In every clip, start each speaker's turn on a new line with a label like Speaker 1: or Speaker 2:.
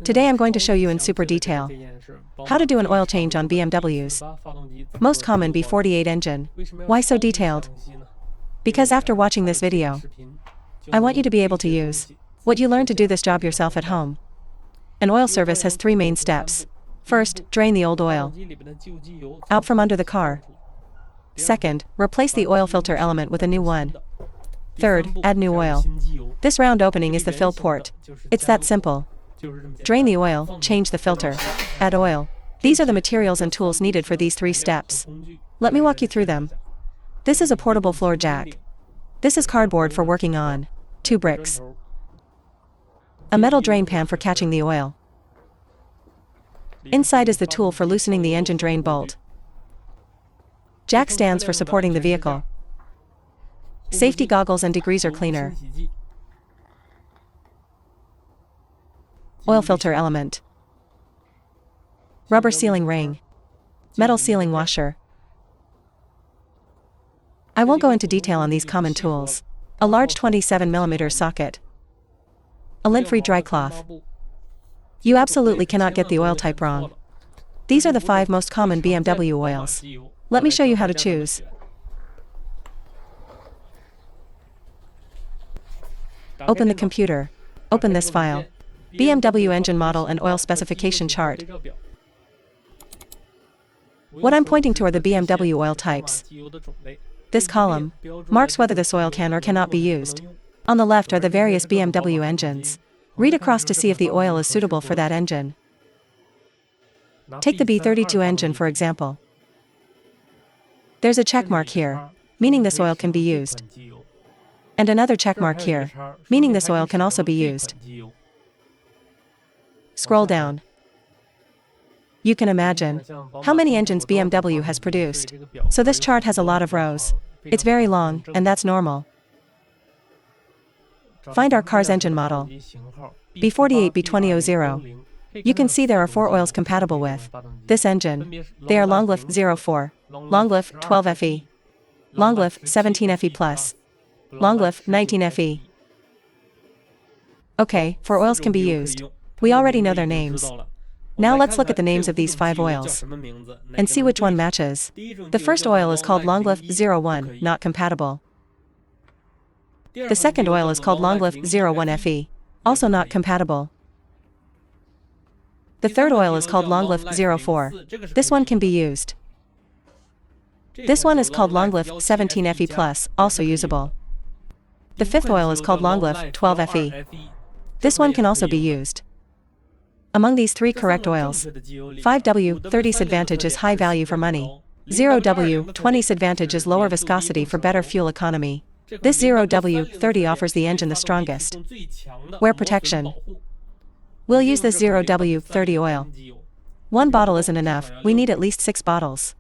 Speaker 1: Today I'm going to show you in super detail how to do an oil change on BMW's most common B48 engine. Why so detailed? Because after watching this video, I want you to be able to use what you learned to do this job yourself at home. An oil service has 3 main steps. First, drain the old oil out from under the car. Second, replace the oil filter element with a new one. Third, add new oil. This round opening is the fill port. It's that simple. Drain the oil, change the filter, add oil. These are the materials and tools needed for these 3 steps. Let me walk you through them. This is a portable floor jack. This is cardboard for working on. 2 bricks. A metal drain pan for catching the oil. Inside is the tool for loosening the engine drain bolt. Jack stands for supporting the vehicle. Safety goggles and degreaser cleaner. Oil filter element. Rubber sealing ring. Metal sealing washer. I won't go into detail on these common tools. A large 27mm socket. A lint-free dry cloth. You absolutely cannot get the oil type wrong. These are the 5 most common BMW oils. Let me show you how to choose. Open the computer. Open this file. BMW engine model and oil specification chart. What I'm pointing to are the BMW oil types. This column marks whether this oil can or cannot be used. On the left are the various BMW engines. Read across to see if the oil is suitable for that engine. Take the B32 engine for example. There's a check mark here, meaning this oil can be used. And another check mark here, meaning this oil can also be used. Scroll down. You can imagine how many engines BMW has produced. So this chart has a lot of rows. It's very long, and that's normal. Find our car's engine model. B48 B2000. You can see there are 4 oils compatible with this engine. They are Longlife 04, Longlife 12FE, Longlife 17FE+, Longlife 19FE. Okay, 4 oils can be used. We already know their names. Now let's look at the names of these 5 oils and see which one matches. The first oil is called Longlife 01, not compatible. The second oil is called Longlife 01FE, also not compatible. The third oil is called Longlife 04. This one can be used. This one is called Longlife 17FE+, also usable. The fifth oil is called Longlife 12FE. This one can also be used. Among these 3 correct oils, 5W 30's advantage is high value for money. 0W 20's advantage is lower viscosity for better fuel economy. This 0W 30 offers the engine the strongest wear protection. We'll use this 0W 30 oil. 1 bottle isn't enough, we need at least 6 bottles.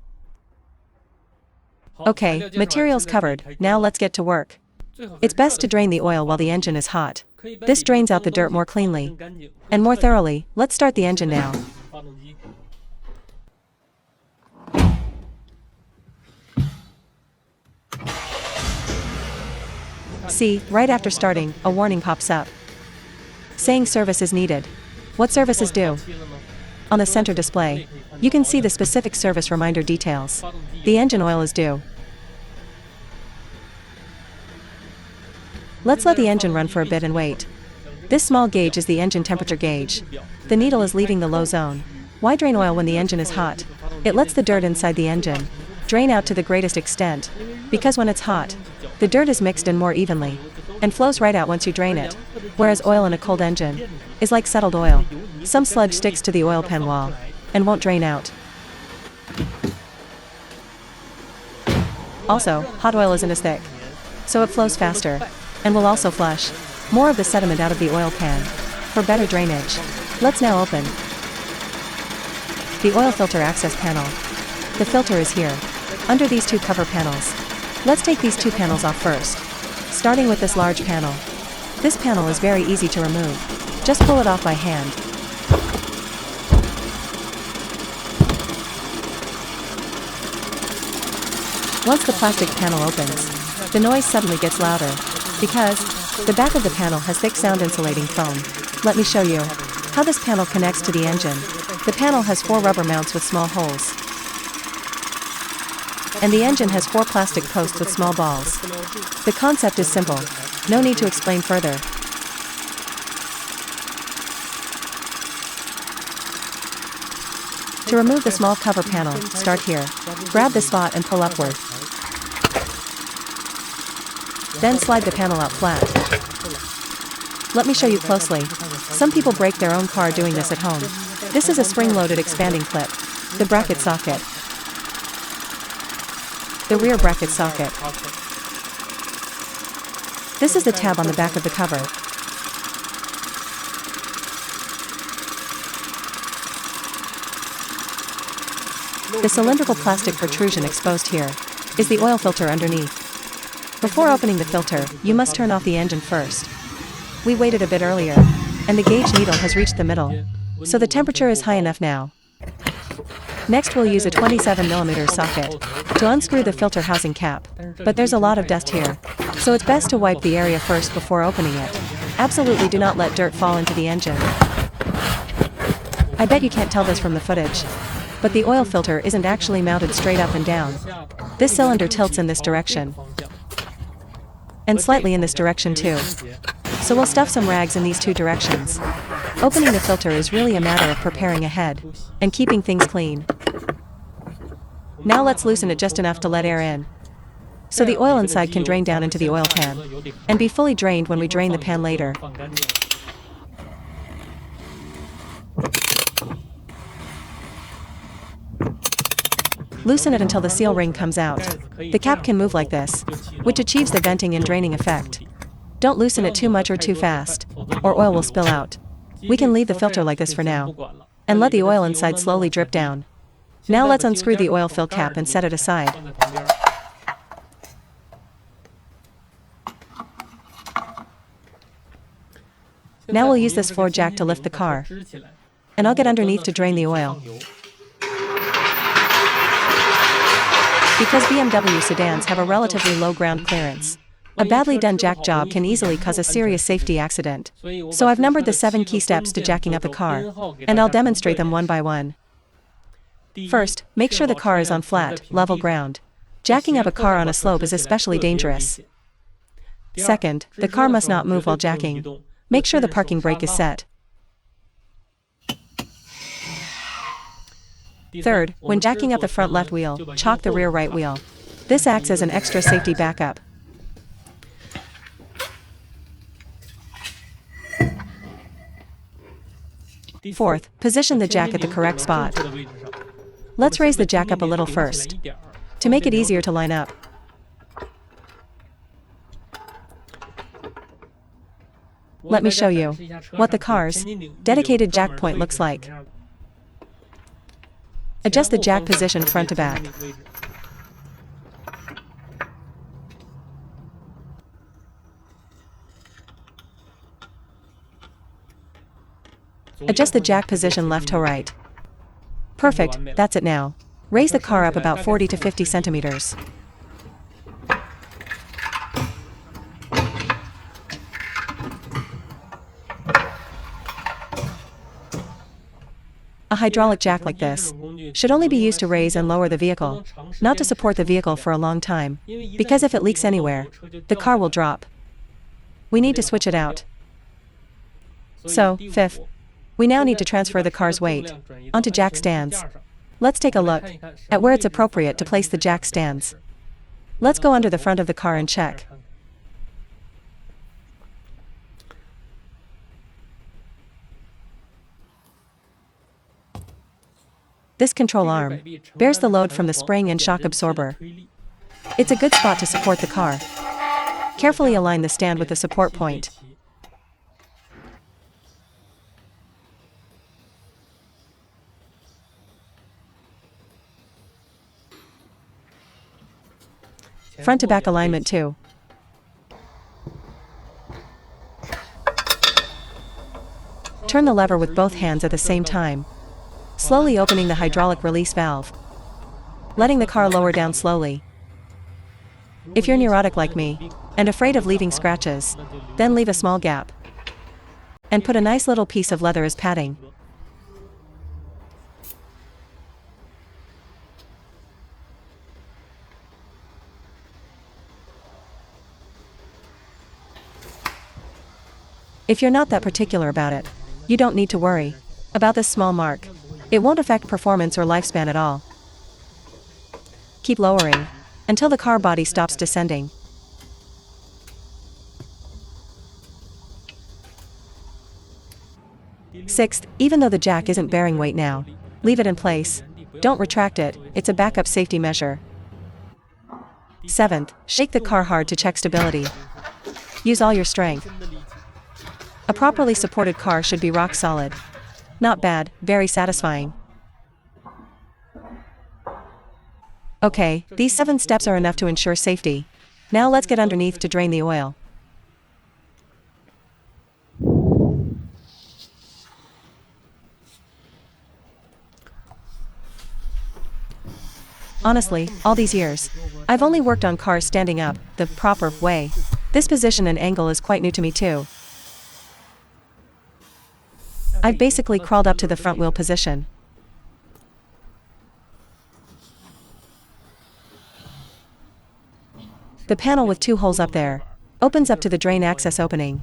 Speaker 1: Okay, materials covered, now let's get to work. It's best to drain the oil while the engine is hot. This drains out the dirt more cleanly and more thoroughly. Let's start the engine now. See, right after starting, a warning pops up saying service is needed. What service is due? On the center display, you can see the specific service reminder details. The engine oil is due. Let's let the engine run for a bit and wait. This small gauge is the engine temperature gauge. The needle is leaving the low zone. Why drain oil when the engine is hot? It lets the dirt inside the engine drain out to the greatest extent. Because when it's hot, the dirt is mixed in more evenly and flows right out once you drain it. Whereas oil in a cold engine is like settled oil. Some sludge sticks to the oil pan wall and won't drain out. Also, hot oil isn't as thick, so it flows faster and will also flush more of the sediment out of the oil pan for better drainage. Let's now open the oil filter access panel. The filter is here, under these 2 cover panels. Let's take these 2 panels off first, starting with this large panel. This panel is very easy to remove. Just pull it off by hand. Once the plastic panel opens, the noise suddenly gets louder because the back of the panel has thick sound insulating foam. Let me show you. How this panel connects to the engine. The panel has 4 rubber mounts with small holes. And the engine has 4 plastic posts with small balls. The concept is simple. No need to explain further. To remove the small cover panel, start here. Grab the spot and pull upward. Then slide the panel out flat. Let me show you closely. Some people break their own car doing this at home. This is a spring-loaded expanding clip. The bracket socket. The rear bracket socket. This is the tab on the back of the cover. The cylindrical plastic protrusion exposed here is the oil filter underneath. Before opening the filter, you must turn off the engine first. We waited a bit earlier, and the gauge needle has reached the middle, so the temperature is high enough now. Next we'll use a 27mm socket to unscrew the filter housing cap, but there's a lot of dust here, so it's best to wipe the area first before opening it. Absolutely do not let dirt fall into the engine. I bet you can't tell this from the footage, but the oil filter isn't actually mounted straight up and down. This cylinder tilts in this direction, and slightly in this direction too. So we'll stuff some rags in these 2 directions. Opening the filter is really a matter of preparing ahead and keeping things clean. Now let's loosen it just enough to let air in, so the oil inside can drain down into the oil pan, and be fully drained when we drain the pan later. Loosen it until the seal ring comes out. The cap can move like this, which achieves the venting and draining effect. Don't loosen it too much or too fast, or oil will spill out. We can leave the filter like this for now, and let the oil inside slowly drip down. Now let's unscrew the oil fill cap and set it aside. Now we'll use this floor jack to lift the car, and I'll get underneath to drain the oil. Because BMW sedans have a relatively low ground clearance, a badly done jack job can easily cause a serious safety accident. So I've numbered the 7 key steps to jacking up a car, and I'll demonstrate them one by one. First, make sure the car is on flat, level ground. Jacking up a car on a slope is especially dangerous. Second, the car must not move while jacking. Make sure the parking brake is set. Third, when jacking up the front left wheel, chock the rear right wheel. This acts as an extra safety backup. Fourth, position the jack at the correct spot. Let's raise the jack up a little first, to make it easier to line up. Let me show you what the car's dedicated jack point looks like. Adjust the jack position front to back. Adjust the jack position left to right. Perfect, that's it now. Raise the car up about 40 to 50 centimeters. A hydraulic jack like this should only be used to raise and lower the vehicle, not to support the vehicle for a long time, because if it leaks anywhere, the car will drop. We need to switch it out. So, fifth, we now need to transfer the car's weight onto jack stands. Let's take a look at where it's appropriate to place the jack stands. Let's go under the front of the car and check. This control arm bears the load from the spring and shock absorber. It's a good spot to support the car. Carefully align the stand with the support point. Front to back alignment too. Turn the lever with both hands at the same time, slowly opening the hydraulic release valve, letting the car lower down slowly. If you're neurotic like me, and afraid of leaving scratches, then leave a small gap, and put a nice little piece of leather as padding. If you're not that particular about it, you don't need to worry about this small mark. It won't affect performance or lifespan at all. Keep lowering until the car body stops descending. Sixth, even though the jack isn't bearing weight now, leave it in place. Don't retract it, it's a backup safety measure. Seventh, shake the car hard to check stability. Use all your strength. A properly supported car should be rock solid. Not bad, very satisfying. Okay, these 7 steps are enough to ensure safety. Now let's get underneath to drain the oil. Honestly, all these years, I've only worked on cars standing up, the proper way. This position and angle is quite new to me too. I've basically crawled up to the front wheel position. The panel with 2 holes up there opens up to the drain access opening.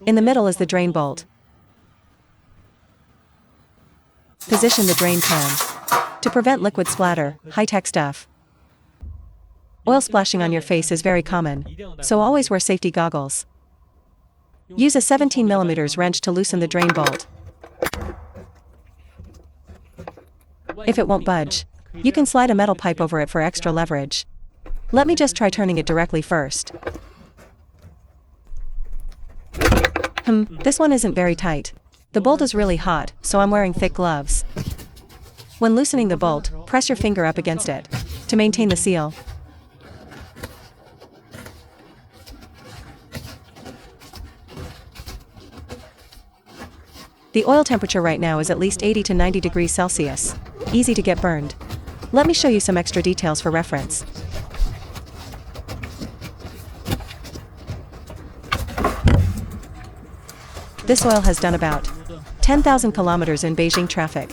Speaker 1: In the middle is the drain bolt. Position the drain pan to prevent liquid splatter, high-tech stuff. Oil splashing on your face is very common, so always wear safety goggles. Use a 17mm wrench to loosen the drain bolt. If it won't budge, you can slide a metal pipe over it for extra leverage. Let me just try turning it directly first. This one isn't very tight. The bolt is really hot, so I'm wearing thick gloves. When loosening the bolt, press your finger up against it to maintain the seal. The oil temperature right now is at least 80 to 90 degrees Celsius. Easy to get burned. Let me show you some extra details for reference. This oil has done about 10,000 kilometers in Beijing traffic.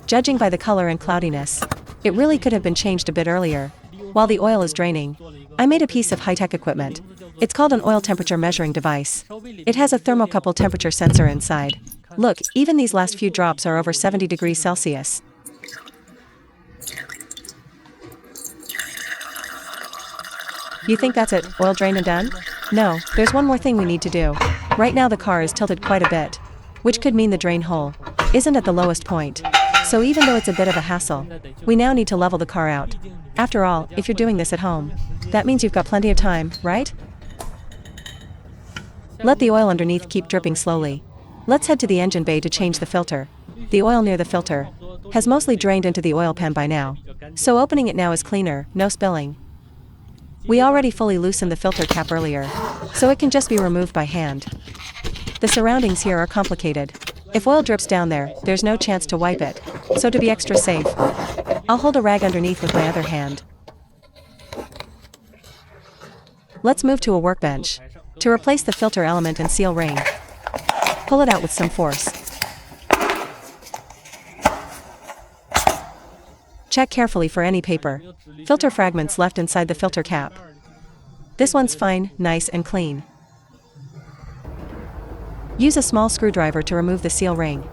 Speaker 1: Judging by the color and cloudiness, it really could have been changed a bit earlier. While the oil is draining, I made a piece of high-tech equipment. It's called an oil temperature measuring device. It has a thermocouple temperature sensor inside. Look, even these last few drops are over 70 degrees Celsius. You think that's it, oil drained and done? No, there's one more thing we need to do. Right now the car is tilted quite a bit, which could mean the drain hole isn't at the lowest point. So even though it's a bit of a hassle, we now need to level the car out. After all, if you're doing this at home, that means you've got plenty of time, right? Let the oil underneath keep dripping slowly. Let's head to the engine bay to change the filter. The oil near the filter has mostly drained into the oil pan by now, so opening it now is cleaner, no spilling. We already fully loosened the filter cap earlier, so it can just be removed by hand. The surroundings here are complicated. If oil drips down there, there's no chance to wipe it, so to be extra safe, I'll hold a rag underneath with my other hand. Let's move to a workbench to replace the filter element and seal ring. Pull it out with some force. Check carefully for any paper, filter fragments left inside the filter cap. This one's fine, nice and clean. Use a small screwdriver to remove the seal ring.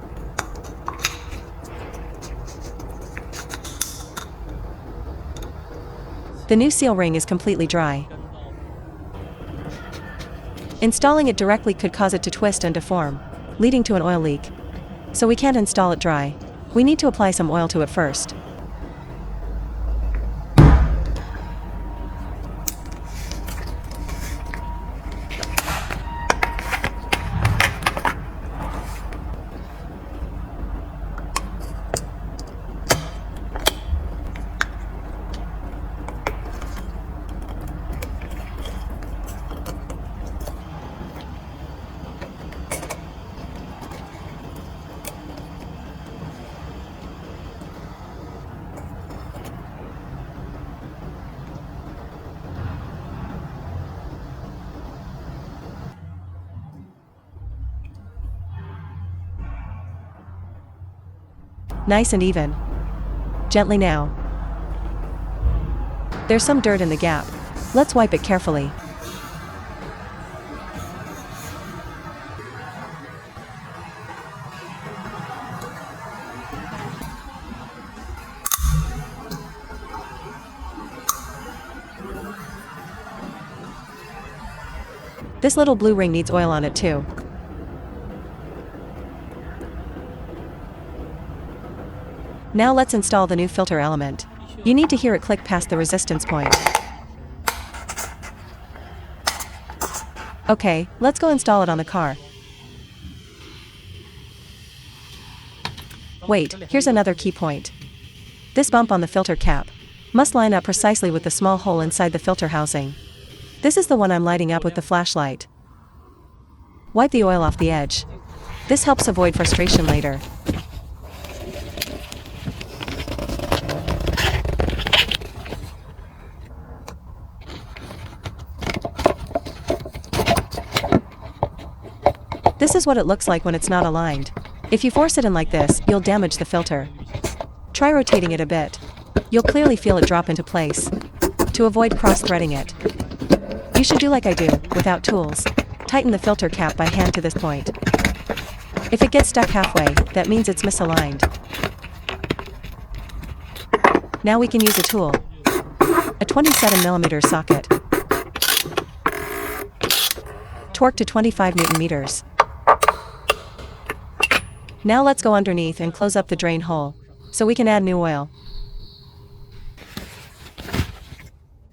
Speaker 1: The new seal ring is completely dry. Installing it directly could cause it to twist and deform, leading to an oil leak. So we can't install it dry. We need to apply some oil to it first. Nice and even. Gently now. There's some dirt in the gap. Let's wipe it carefully. This little blue ring needs oil on it too. Now let's install the new filter element. You need to hear it click past the resistance point. Okay, let's go install it on the car. Wait, here's another key point. This bump on the filter cap must line up precisely with the small hole inside the filter housing. This is the one I'm lighting up with the flashlight. Wipe the oil off the edge. This helps avoid frustration later. This is what it looks like when it's not aligned. If you force it in like this, you'll damage the filter. Try rotating it a bit. You'll clearly feel it drop into place. To avoid cross-threading it, you should do like I do, without tools. Tighten the filter cap by hand to this point. If it gets stuck halfway, that means it's misaligned. Now we can use a tool. A 27mm socket. Torque to 25 Nm. Now let's go underneath and close up the drain hole, so we can add new oil.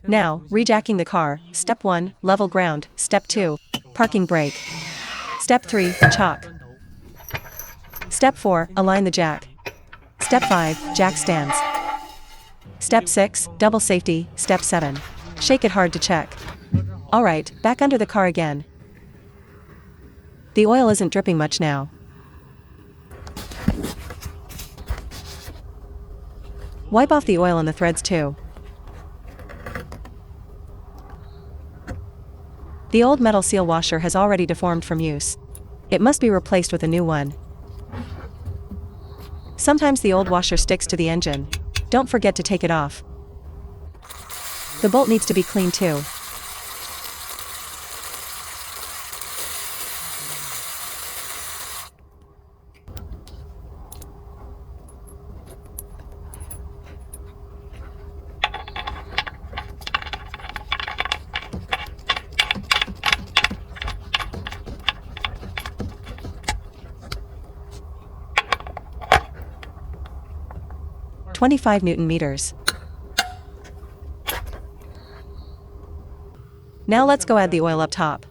Speaker 1: Now, rejacking the car. Step 1, level ground. Step 2, parking brake. Step 3, chock. Step 4, align the jack. Step 5, jack stands. Step 6, double safety. Step 7, shake it hard to check. Alright, back under the car again. The oil isn't dripping much now. Wipe off the oil on the threads too. The old metal seal washer has already deformed from use. It must be replaced with a new one. Sometimes the old washer sticks to the engine. Don't forget to take it off. The bolt needs to be cleaned too. Nm. Now let's go add the oil up top.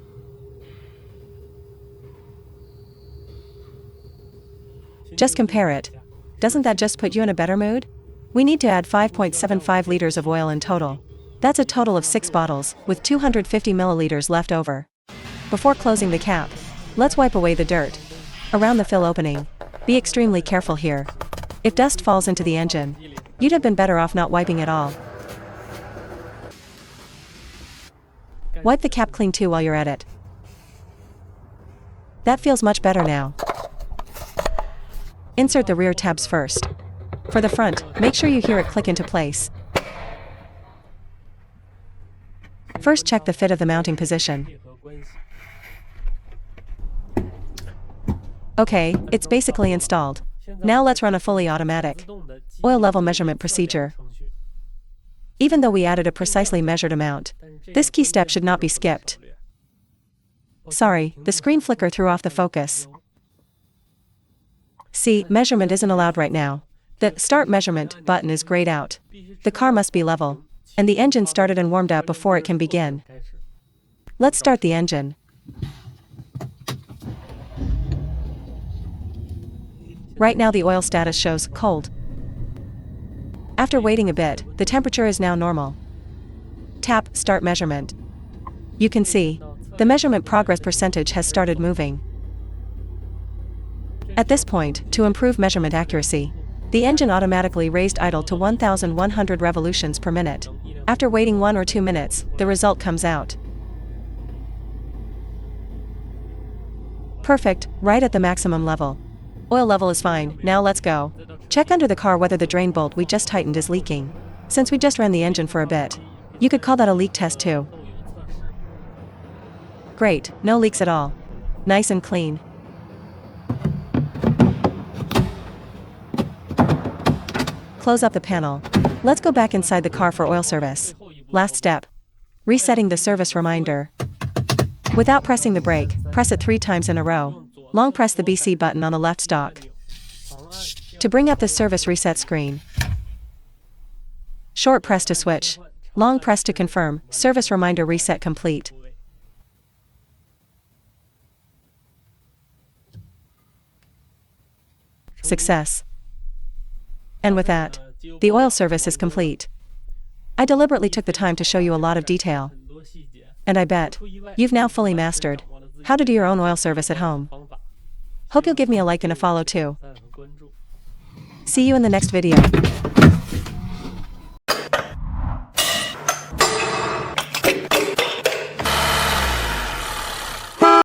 Speaker 1: Just compare it. Doesn't that just put you in a better mood? We need to add 5.75 liters of oil in total. That's a total of 6 bottles, with 250 milliliters left over. Before closing the cap, let's wipe away the dirt around the fill opening. Be extremely careful here. If dust falls into the engine, you'd have been better off not wiping at all. Wipe the cap clean too while you're at it. That feels much better now. Insert the rear tabs first. For the front, make sure you hear it click into place. First check the fit of the mounting position. Okay, it's basically installed. Now let's run a fully automatic oil level measurement procedure. Even though we added a precisely measured amount, this key step should not be skipped. Sorry, the screen flicker threw off the focus. See, measurement isn't allowed right now. The Start Measurement button is grayed out. The car must be level, and the engine started and warmed up before it can begin. Let's start the engine. Right now the oil status shows cold. After waiting a bit, the temperature is now normal. Tap Start Measurement. You can see, the measurement progress percentage has started moving. At this point, to improve measurement accuracy, the engine automatically raised idle to 1,100 revolutions per minute. After waiting 1 or 2 minutes, the result comes out. Perfect, right at the maximum level. Oil level is fine, now let's go. Check under the car whether the drain bolt we just tightened is leaking. Since we just ran the engine for a bit, you could call that a leak test too. Great, no leaks at all. Nice and clean. Close up the panel. Let's go back inside the car for oil service. Last step. Resetting the service reminder. Without pressing the brake, press it 3 times in a row. Long press the BC button on the left stalk to bring up the service reset screen. Short press to switch. Long press to confirm. Service reminder reset complete. Success. And with that, the oil service is complete. I deliberately took the time to show you a lot of detail. And I bet you've now fully mastered how to do your own oil service at home. Hope you'll give me a like and a follow too. See you in the next video.